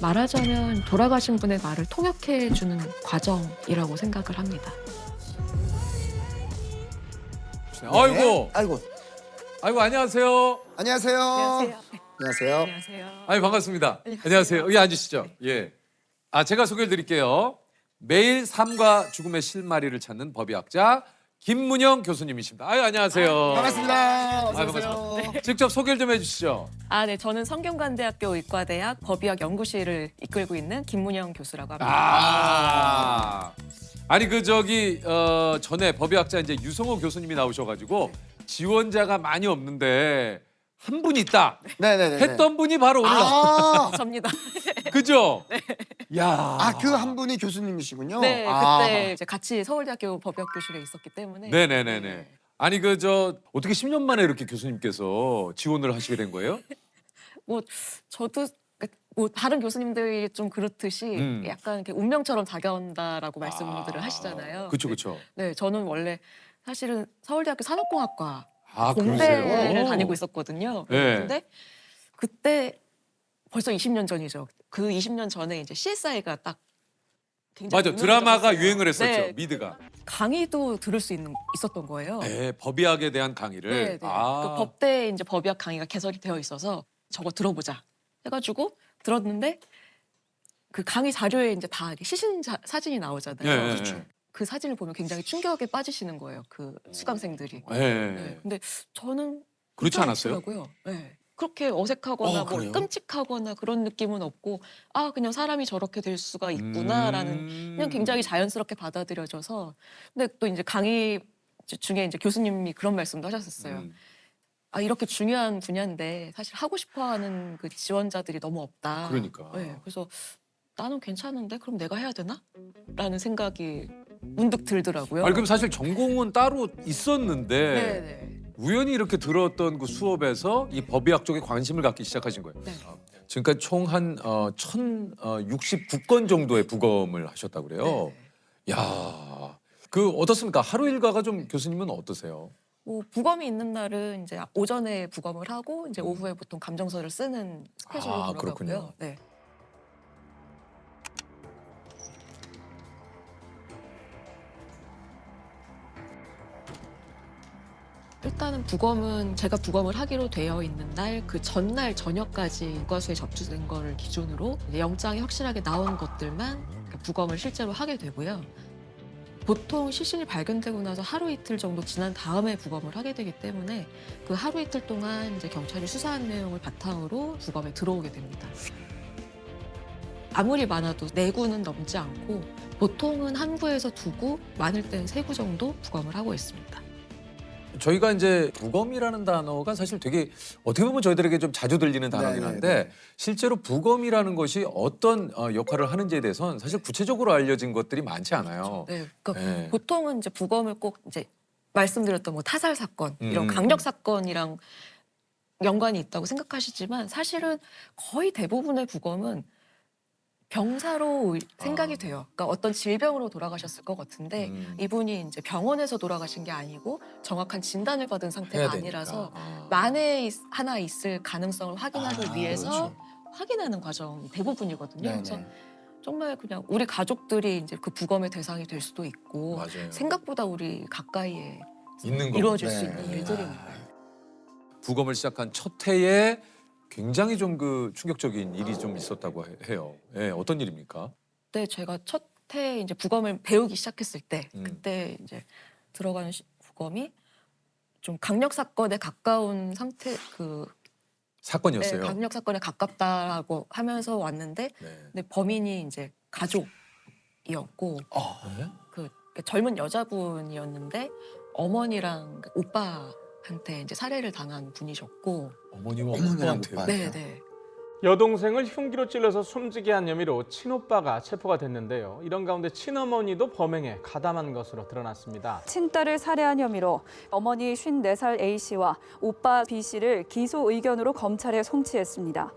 말하자면 돌아가신 분의 말을 통역해주는 과정이라고 생각을 합니다. 아이고, 아이고. 아이고 안녕하세요. 안녕하세요. 안녕하세요. 안녕하세요. 아이 반갑습니다. 안녕하세요. 안녕하세요. 여기 앉으시죠. 예. 제가 소개를 드릴게요. 매일 삶과 죽음의 실마리를 찾는 법의학자 김문영 교수님이십니다. 안녕하세요. 반갑습니다. 어서 반갑습니다. 오세요. 직접 소개를 좀 해주시죠. 네, 저는 성균관대학교 의과대학 법의학 연구실을 이끌고 있는 김문영 교수라고 합니다. 아니 전에 법의학자 이제 유성호 교수님이 나오셔가지고 지원자가 많이 없는데 한 분이 있다 네네네. 했던 분이 바로 오늘 접니다. 그죠? 야. 그 한 분이 교수님이시군요. 네, 그때 이제 같이 서울대학교 법의학교실에 있었기 때문에. 네네네네. 아니 어떻게 10년 만에 이렇게 교수님께서 지원을 하시게 된 거예요? 뭐 저도 뭐 다른 교수님들이 좀 그렇듯이 약간 이렇게 운명처럼 다가온다라고 말씀들을 하시잖아요. 그렇죠. 네, 저는 원래 사실은 서울대학교 산업공학과 그러세요? 공대를 다니고 있었거든요. 네. 근데 그때 벌써 20년 전이죠. 그 20년 전에 이제 CSI가 딱 굉장히 맞아, 드라마가 유명해졌었어요. 유행을 했었죠. 네, 미드가. 강의도 들을 수 있었던 거예요. 네, 법의학에 대한 강의를. 네, 네. 그 법대에 이제 법의학 강의가 개설이 되어 있어서 저거 들어보자 해가지고 들었는데 그 강의 자료에 이제 다 시신 사진이 나오잖아요. 네, 그렇죠. 그 사진을 보면 굉장히 충격에 빠지시는 거예요. 그 수강생들이. 네. 네. 근데 저는 그렇지 않았어요? 않더라고요. 네. 그렇게 어색하거나 뭐 그래요? 끔찍하거나 그런 느낌은 없고 그냥 사람이 저렇게 될 수가 있구나라는 그냥 굉장히 자연스럽게 받아들여져서 근데 또 이제 강의 중에 이제 교수님이 그런 말씀도 하셨었어요. 이렇게 중요한 분야인데 사실 하고 싶어하는 그 지원자들이 너무 없다. 그러니까. 네, 그래서 나는 괜찮은데 그럼 내가 해야 되나? 라는 생각이 문득 들더라고요. 그럼 사실 전공은 따로 있었는데 네네. 우연히 이렇게 들었던 그 수업에서 이 법의학 쪽에 관심을 갖기 시작하신 거예요. 네. 지금까지 총 한 1,069건 정도의 부검을 하셨다고 그래요. 네. 야, 어떻습니까? 하루 일과가 좀 교수님은 어떠세요? 뭐 부검이 있는 날은 이제 오전에 부검을 하고 이제 오후에 보통 감정서를 쓰는 스케줄로 돌아가고요. 그렇군요. 네. 일단은 부검은 제가 부검을 하기로 되어 있는 날 그 전날 저녁까지 과수에 접수된 거를 기준으로 이제 영장이 확실하게 나온 것들만 부검을 실제로 하게 되고요. 보통 시신이 발견되고 나서 하루 이틀 정도 지난 다음에 부검을 하게 되기 때문에 그 하루 이틀 동안 이제 경찰이 수사한 내용을 바탕으로 부검에 들어오게 됩니다. 아무리 많아도 4구는 넘지 않고 보통은 1구에서 2구, 많을 때는 3구 정도 부검을 하고 있습니다. 저희가 이제 부검이라는 단어가 사실 되게 어떻게 보면 저희들에게 좀 자주 들리는 단어긴 한데 네네네. 실제로 부검이라는 것이 어떤 역할을 하는지에 대해서는 사실 구체적으로 알려진 것들이 많지 않아요. 네, 그러니까 네. 보통은 이제 부검을 꼭 이제 말씀드렸던 뭐 타살 사건 이런 강력 사건이랑 연관이 있다고 생각하시지만 사실은 거의 대부분의 부검은 병사로 생각이 돼요. 그러니까 어떤 질병으로 돌아가셨을 것 같은데 이분이 이제 병원에서 돌아가신 게 아니고 정확한 진단을 받은 상태가 해야 아니라서 되니까. 만에 하나 있을 가능성을 확인하기 위해서 그렇죠. 확인하는 과정이 대부분이거든요. 네네. 그래서 정말 그냥 우리 가족들이 이제 그 부검의 대상이 될 수도 있고 맞아요. 생각보다 우리 가까이에 있는 거. 이루어질 수 네. 있는 일들입니다. 부검을 시작한 첫 해에 굉장히 좀 충격적인 일이 좀 있었다고 해요. 예, 어떤 일입니까? 그때 제가 첫 해 이제 부검을 배우기 시작했을 때 음. 그때 이제 들어가는 부검이 좀 강력 사건에 가까운 상태 사건이었어요. 강력 사건에 가깝다라고 하면서 왔는데 네. 근데 범인이 이제 가족이었고 네? 그 젊은 여자분이었는데 어머니랑 오빠한테 이제 살해를 당한 분이셨고 어머니와 어머니랑 오빠한테요. 오빠. 네네. 여동생을 흉기로 찔러서 숨지게 한 혐의로 친오빠가 체포가 됐는데요. 이런 가운데 친어머니도 범행에 가담한 것으로 드러났습니다. 친딸을 살해한 혐의로 어머니 54살 A씨와 오빠 B씨를 기소 의견으로 검찰에 송치했습니다.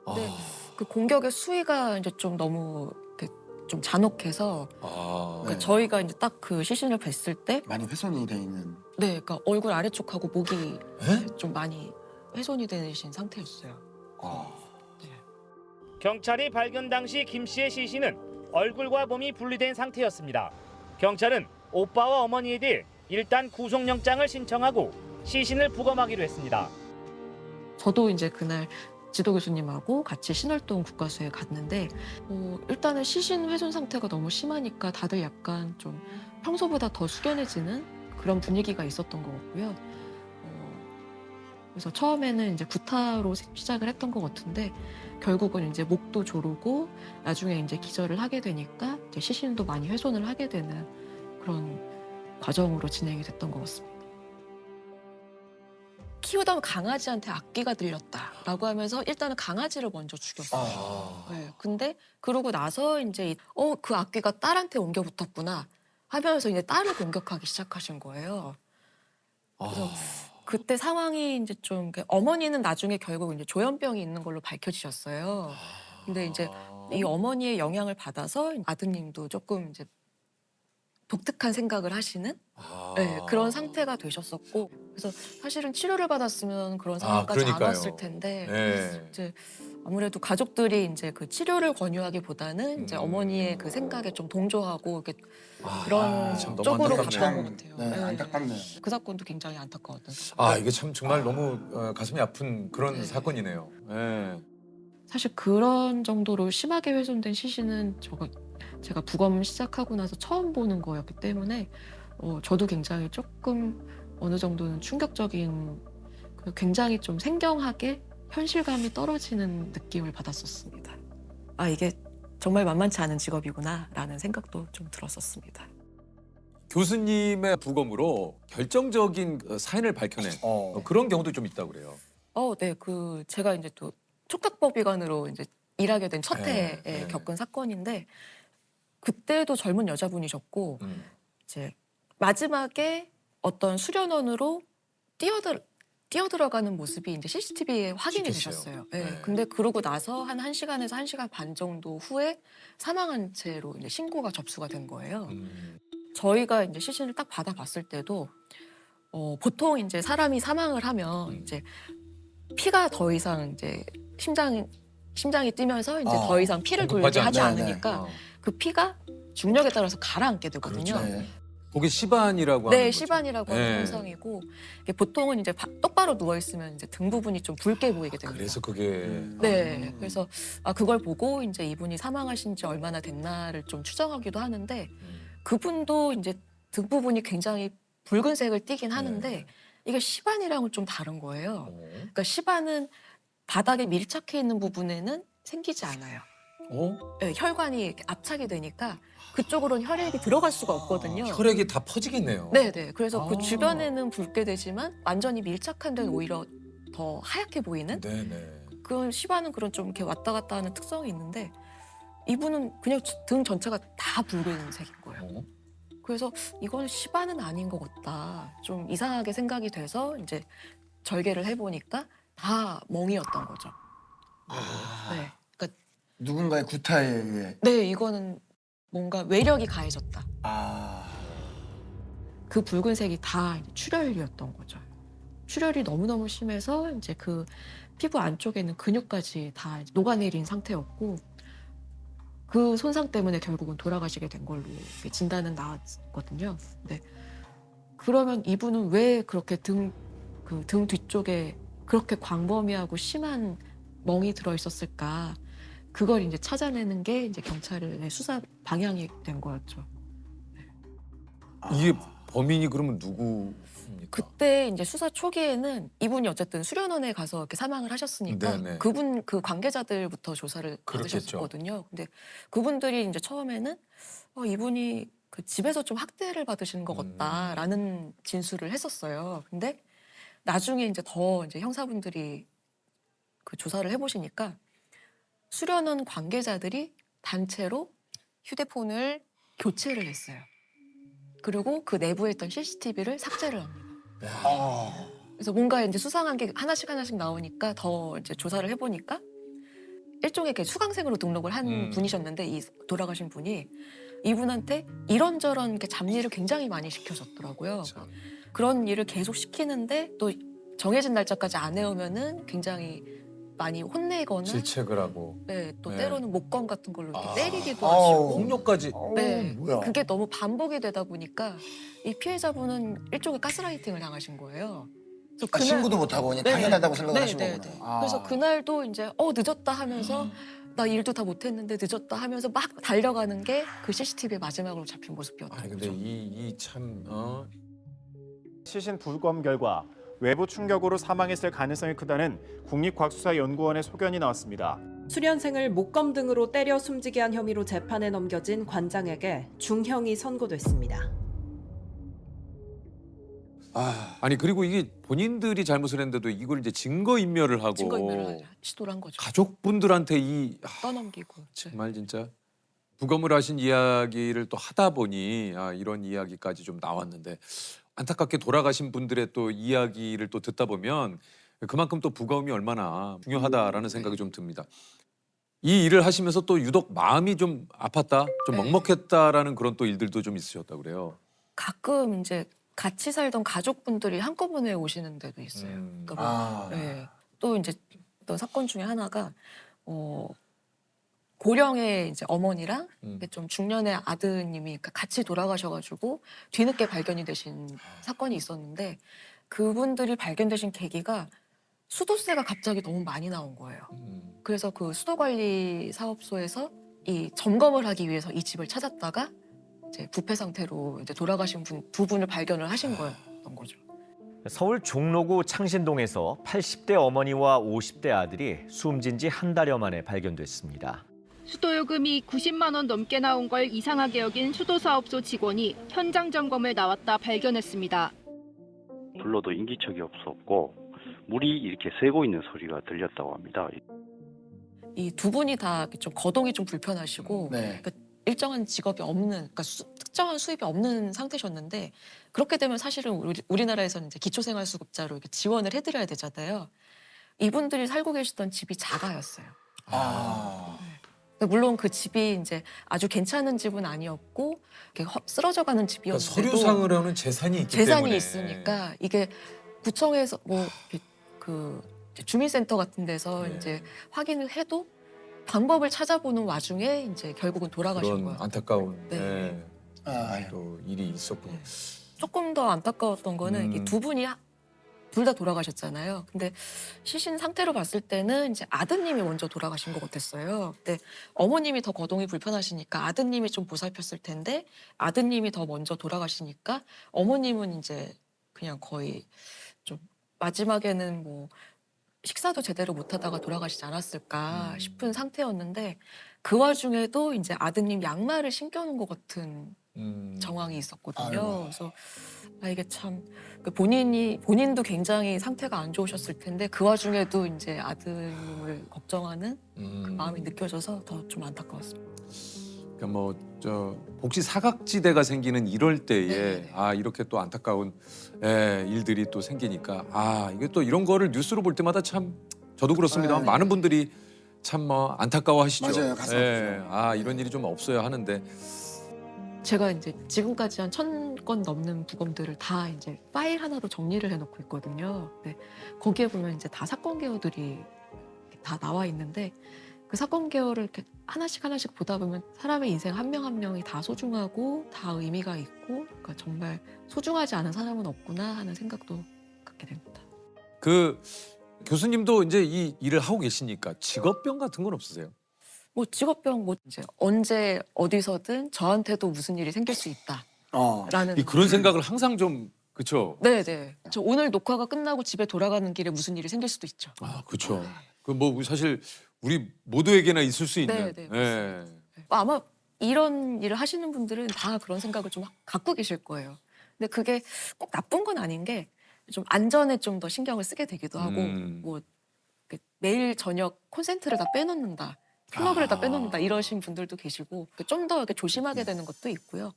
근데 그 공격의 수위가 이제 좀 너무 이렇게 좀 잔혹해서 그러니까 네. 저희가 이제 딱 그 시신을 뵀을 때 많이 훼손이 돼 있는. 네, 그러니까 얼굴 아래쪽하고 목이 에? 좀 많이 훼손이 되신 상태였어요. 경찰이 발견 당시 김 씨의 시신은 얼굴과 몸이 분리된 상태였습니다. 경찰은 오빠와 어머니에 대해 일단 구속영장을 신청하고 시신을 부검하기로 했습니다. 저도 이제 그날 지도 교수님하고 같이 신월동 국과수에 갔는데 일단은 시신 훼손 상태가 너무 심하니까 다들 약간 좀 평소보다 더 숙연해지는 그런 분위기가 있었던 것 같고요. 그래서 처음에는 이제 구타로 시작을 했던 것 같은데 결국은 이제 목도 조르고 나중에 이제 기절을 하게 되니까 이제 시신도 많이 훼손을 하게 되는 그런 과정으로 진행이 됐던 것 같습니다. 키우던 강아지한테 악귀가 들렸다라고 하면서 일단은 강아지를 먼저 죽였어요. 네, 근데 그러고 나서 이제 그 악귀가 딸한테 옮겨 붙었구나 하면서 이제 딸을 공격하기 시작하신 거예요. 그래서 그때 상황이 이제 좀 어머니는 나중에 결국 이제 조현병이 있는 걸로 밝혀지셨어요. 근데 이제 이 어머니의 영향을 받아서 아드님도 조금 이제 독특한 생각을 하시는 네, 그런 상태가 되셨었고, 그래서 사실은 치료를 받았으면 그런 상황까지 안 그러니까요. 왔을 텐데 네. 이제 아무래도 가족들이 이제 그 치료를 권유하기보다는 이제 어머니의 그 생각에 좀 동조하고 이렇게 그런 참 너무 쪽으로 안타깝네요. 갔던 것 같아요. 네, 네. 안타깝네요. 그 사건도 굉장히 안타까웠던 사건. 아 이게 참 정말 너무 가슴이 아픈 그런 네. 사건이네요. 네. 사실 그런 정도로 심하게 훼손된 시신은 제가 부검 시작하고 나서 처음 보는 거였기 때문에 저도 굉장히 조금 어느 정도는 충격적인, 굉장히 좀 생경하게 현실감이 떨어지는 느낌을 받았었습니다. 아, 이게 정말 만만치 않은 직업이구나라는 생각도 좀 들었었습니다. 교수님의 부검으로 결정적인 사인을 밝혀낸 그런 경우도 좀 있다고 그래요. 네, 제가 이제 또 촉각법의관으로 이제 일하게 된 첫 해에 네. 겪은 사건인데, 그때도 젊은 여자분이셨고 이제 마지막에 어떤 수련원으로 뛰어들어가는 모습이 이제 CCTV에 확인이 찍혔어요. 되셨어요. 네. 네. 근데 그러고 나서 한 1시간에서 1시간 반 정도 후에 사망한 채로 이제 신고가 접수가 된 거예요. 저희가 이제 시신을 딱 받아봤을 때도 보통 이제 사람이 사망을 하면 이제 피가 더 이상 이제 심장이 뛰면서 이제 더 이상 피를 돌게 하지 않죠. 않으니까 그 피가 중력에 따라서 가라앉게 되거든요. 그렇죠. 네. 그게 시반이라고 하는 네, 거죠. 시반이라고 하는 네. 현상이고, 이게 보통은 이제 똑바로 누워 있으면 이제 등 부분이 좀 붉게 보이게 됩니다. 그래서 그게 네, 그래서 그걸 보고 이제 이분이 사망하신 지 얼마나 됐나를 좀 추정하기도 하는데, 그분도 이제 등 부분이 굉장히 붉은색을 띠긴 하는데 이게 시반이랑은 좀 다른 거예요. 그러니까 시반은 바닥에 밀착해 있는 부분에는 생기지 않아요. 네, 혈관이 이렇게 압착이 되니까 그쪽으로는 혈액이 들어갈 수가 없거든요. 혈액이 다 퍼지겠네요. 네네. 그래서 그 주변에는 붉게 되지만 완전히 밀착한 데는 오히려 더 하얗게 보이는 네네. 그 시반은 그런 좀 이렇게 왔다 갔다 하는 특성이 있는데, 이분은 그냥 등 전체가 다 붉은색인 거예요. 그래서 이건 시반은 아닌 것 같다. 좀 이상하게 생각이 돼서 이제 절개를 해보니까 다 멍이었던 거죠. 네. 그러니까 누군가의 구타에 의해. 네, 이거는 뭔가 외력이 가해졌다. 그 붉은색이 다 이제 출혈이었던 거죠. 출혈이 너무너무 심해서 이제 그 피부 안쪽에 있는 근육까지 다 이제 녹아내린 상태였고, 그 손상 때문에 결국은 돌아가시게 된 걸로 진단은 나왔거든요. 네. 그러면 이분은 왜 그렇게 등 뒤쪽에 그렇게 광범위하고 심한 멍이 들어 있었을까? 그걸 이제 찾아내는 게 이제 경찰의 수사 방향이 된 거였죠. 이게 범인이 그러면 누구입니까? 그때 이제 수사 초기에는 이분이 어쨌든 수련원에 가서 이렇게 사망을 하셨으니까 네네. 그 관계자들부터 조사를 받으셨거든요. 근데 그분들이 이제 처음에는 이분이 그 집에서 좀 학대를 받으시는 것 같다라는 진술을 했었어요. 근데 나중에 이제 더 이제 형사분들이 그 조사를 해보시니까 수련원 관계자들이 단체로 휴대폰을 교체를 했어요. 그리고 그 내부에 있던 CCTV를 삭제를 합니다. 그래서 뭔가 이제 수상한 게 하나씩 나오니까 더 이제 조사를 해보니까 일종의 이렇게 수강생으로 등록을 한 분이셨는데, 이 돌아가신 분이 이분한테 이런저런 이렇게 잡일을 굉장히 많이 시켜줬더라고요. 참. 그런 일을 계속 시키는데 또 정해진 날짜까지 안 해오면은 굉장히 많이 혼내거나 질책을 하고. 네, 또 네. 때로는 목검 같은 걸로 이렇게 아. 때리기도 아우. 하시고 폭력까지. 네, 뭐야. 그게 너무 반복이 되다 보니까 이 피해자분은 일종의 가스라이팅을 당하신 거예요. 그래서 아, 신고도 못하고 그냥 당연하다고 생각을 하신 거구나. 아. 그래서 그날도 이제 늦었다 하면서 나 일도 다 못했는데 늦었다 하면서 막 달려가는 게 그 CCTV에 마지막으로 잡힌 모습이었던 아니 거죠. 근데 이참 시신 부검 결과 외부 충격으로 사망했을 가능성이 크다는 국립과학수사연구원의 소견이 나왔습니다. 수련생을 목검 등으로 때려 숨지게 한 혐의로 재판에 넘겨진 관장에게 중형이 선고됐습니다. 아니 그리고 이게 본인들이 잘못을 했는데도 이걸 이제 증거인멸을 하고 증거인멸을 시도를 한 거죠. 가족분들한테 떠넘기고. 정말 진짜 부검을 하신 이야기를 또 하다 보니 이런 이야기까지 좀 나왔는데 안타깝게 돌아가신 분들의 또 이야기를 또 듣다 보면 그만큼 또 부검이 얼마나 중요하다라는 생각이 좀 듭니다. 이 일을 하시면서 또 유독 마음이 좀 아팠다, 좀 네. 먹먹했다라는 그런 또 일들도 좀 있으셨다고 그래요. 가끔 이제 같이 살던 가족분들이 한꺼번에 오시는 데도 있어요. 그러니까 뭐, 아. 네. 또 이제 어떤 사건 중에 하나가 고령의 이제 어머니랑 좀 중년의 아드님이 그러니까 같이 돌아가셔가지고 뒤늦게 발견이 되신 사건이 있었는데 그분들이 발견되신 계기가 수도세가 갑자기 너무 많이 나온 거예요. 그래서 그 수도관리 사업소에서 이 점검을 하기 위해서 이 집을 찾았다가 이제 부패 상태로 이제 돌아가신 두 분을 발견을 하신 거였던 거죠. 서울 종로구 창신동에서 80대 어머니와 50대 아들이 숨진 지 한 달여 만에 발견됐습니다. 수도요금이 90만 원 넘게 나온 걸 이상하게 여긴 수도사업소 직원이 현장 점검을 나왔다 발견했습니다. 불러도 인기척이 없었고 물이 이렇게 새고 있는 소리가 들렸다고 합니다. 이 두 분이 다 좀 거동이 좀 불편하시고 네. 그러니까 일정한 직업이 없는, 그러니까 특정한 수입이 없는 상태셨는데 그렇게 되면 사실은 우리나라에서는 이제 기초생활수급자로 이렇게 지원을 해드려야 되잖아요. 이분들이 살고 계시던 집이 자가였어요. 아. 물론 그 집이 이제 아주 괜찮은 집은 아니었고 이렇게 쓰러져가는 그러니까 집이었는데도 서류상으로는 재산이 있기 재산이 때문에. 있으니까 이게 구청에서 뭐 이렇게 그 주민센터 같은 데서 네. 이제 확인을 해도 방법을 찾아보는 와중에 이제 결국은 돌아가신 그런 거예요. 안타까운 네. 또 일이 있었군요. 네. 조금 더 안타까웠던 거는 이 두 분이 둘 다 돌아가셨잖아요. 근데 시신 상태로 봤을 때는 이제 아드님이 먼저 돌아가신 것 같았어요. 근데 어머님이 더 거동이 불편하시니까 아드님이 좀 보살폈을 텐데 아드님이 더 먼저 돌아가시니까 어머님은 이제 그냥 거의 좀 마지막에는 뭐 식사도 제대로 못하다가 돌아가시지 않았을까 싶은 상태였는데 그 와중에도 이제 아드님 양말을 신겨놓은 것 같은 정황이 있었거든요. 아이고. 그래서 이게 참 본인도 굉장히 상태가 안 좋으셨을 텐데 그 와중에도 이제 아드님을 걱정하는 그 마음이 느껴져서 더 좀 안타까웠습니다. 그러니까 뭐 혹시 사각지대가 생기는 이럴 때에 네네네. 이렇게 또 안타까운 일들이 또 생기니까 이게 또 이런 거를 뉴스로 볼 때마다 참 저도 그렇습니다만 네. 많은 분들이 참 뭐 안타까워하시죠. 맞아요. 가슴 아프죠. 이런 일이 좀 없어야 하는데 제가 이제 지금까지 한 1000건 넘는 부검들을 다 이제 파일 하나로 정리를 해놓고 있거든요. 근데 거기에 보면 이제 다 사건 개요들이 다 나와 있는데 그 사건 개요를 이렇게 하나씩 보다 보면 사람의 인생 한 명 한 명이 다 소중하고 다 의미가 있고 그러니까 정말 소중하지 않은 사람은 없구나 하는 생각도 갖게 됩니다. 그 교수님도 이제 이 일을 하고 계시니까 직업병 같은 건 없으세요? 뭐 직업병 뭐 이제 언제 어디서든 저한테도 무슨 일이 생길 수 있다라는 그런 생각을 항상 좀 그렇죠. 네네. 저 오늘 녹화가 끝나고 집에 돌아가는 길에 무슨 일이 생길 수도 있죠. 그렇죠. 그 뭐 사실 우리 모두에게나 있을 수 있는. 네, 아마 이런 일을 하시는 분들은 다 그런 생각을 좀 갖고 계실 거예요. 근데 그게 꼭 나쁜 건 아닌 게 좀 안전에 좀 더 신경을 쓰게 되기도 하고 뭐 매일 저녁 콘센트를 다 빼놓는다, 플러그를 다 빼놓는다 이러신 분들도 계시고 좀 더 이렇게 조심하게 되는 것도 있고요.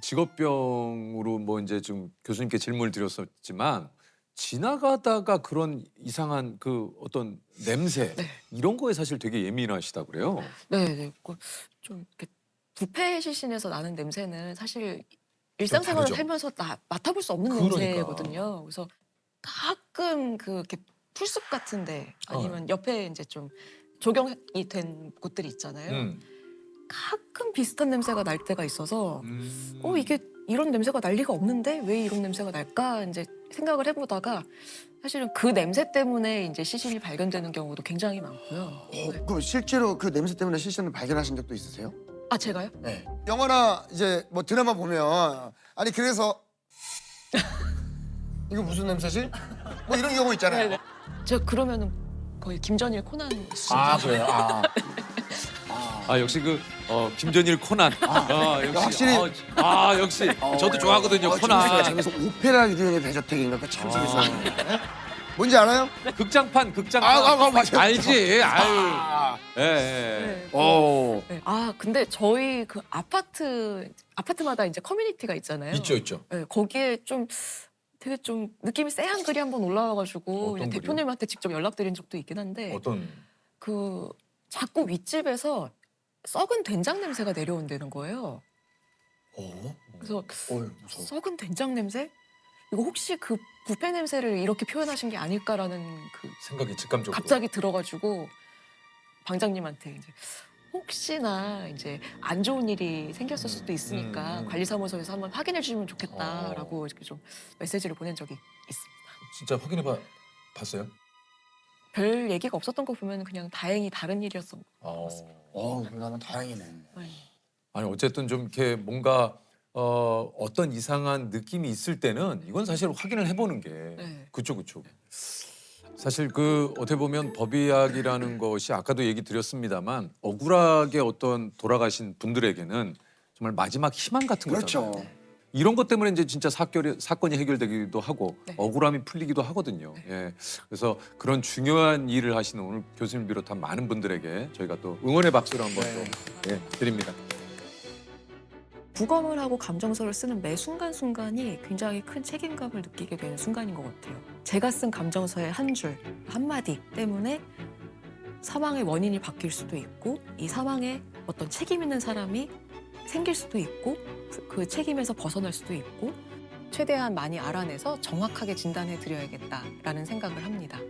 직업병으로 뭐 이제 좀 교수님께 질문을 드렸었지만 지나가다가 그런 이상한 그 어떤 냄새 이런 거에 사실 되게 예민하시다고 그래요. 네. 좀 이렇게 부패 시신에서 나는 냄새는 사실 일상생활을 다르죠. 살면서 맡아볼 수 없는 그러니까. 냄새거든요. 그래서 가끔 이렇게 풀숲 같은데 아니면 옆에 이제 좀 조경이 된 곳들이 있잖아요. 가끔 비슷한 냄새가 날 때가 있어서 이게 이런 냄새가 날 리가 없는데 왜 이런 냄새가 날까 이제 생각을 해보다가 사실은 그 냄새 때문에 이제 시신이 발견되는 경우도 굉장히 많고요. 그럼 실제로 그 냄새 때문에 시신을 발견하신 적도 있으세요? 아 제가요? 네. 영화나 이제 뭐 드라마 보면 아니 그래서 이거 무슨 냄새지? 뭐 이런 경우 있잖아요. 제가 그러면은 거의 김전일 코난 수준. 아 그래요? 역시 김전일 코난. 역시 확실히. 역시 저도 좋아하거든요. 코난. 재밌어. 오페라 유형의 대저택인가 참 재밌었는데. 뭔지 알아요? 극장판. 맞아요. 알지. 아유. 예. 네. 근데 저희 그 아파트마다 이제 커뮤니티가 있잖아요. 있죠. 네, 거기에 좀 되게 좀 느낌이 쎄한 글이 한번 올라와가지고 그냥 글이요? 대표님한테 직접 연락드린 적도 있긴 한데 어떤? 그 자꾸 윗집에서 썩은 된장 냄새가 내려온다는 거예요. 그래서 무서워. 썩은 된장 냄새? 이거 혹시 그 뷔페 냄새를 이렇게 표현하신 게 아닐까라는 그 생각이 직감적으로. 갑자기 들어가지고 방장님한테 이제 혹시나 이제 안 좋은 일이 생겼을 수도 있으니까 관리사무소에서 한번 확인해 주시면 좋겠다라고 이렇게 좀 메시지를 보낸 적이 있습니다. 진짜 봤어요? 별 얘기가 없었던 거 보면 그냥 다행히 다른 일이었던 것 같습니다. 나는 다행이네. 네. 아니 어쨌든 좀 이렇게 뭔가 어떤 이상한 느낌이 있을 때는 이건 사실 확인을 해보는 게 네. 그쵸. 사실 그 어떻게 보면 법의학이라는 것이 아까도 얘기 드렸습니다만 억울하게 어떤 돌아가신 분들에게는 정말 마지막 희망 같은 거잖아요. 그렇죠. 이런 것 때문에 이제 진짜 사건이 해결되기도 하고 네. 억울함이 풀리기도 하거든요. 예. 그래서 그런 중요한 일을 하시는 오늘 교수님 비롯한 많은 분들에게 저희가 또 응원의 박수를 한번 또 드립니다. 부검을 하고 감정서를 쓰는 매 순간순간이 굉장히 큰 책임감을 느끼게 되는 순간인 것 같아요. 제가 쓴 감정서의 한 줄, 한마디 때문에 사망의 원인이 바뀔 수도 있고 이 사망에 어떤 책임 있는 사람이 생길 수도 있고 그 책임에서 벗어날 수도 있고 최대한 많이 알아내서 정확하게 진단해 드려야겠다라는 생각을 합니다.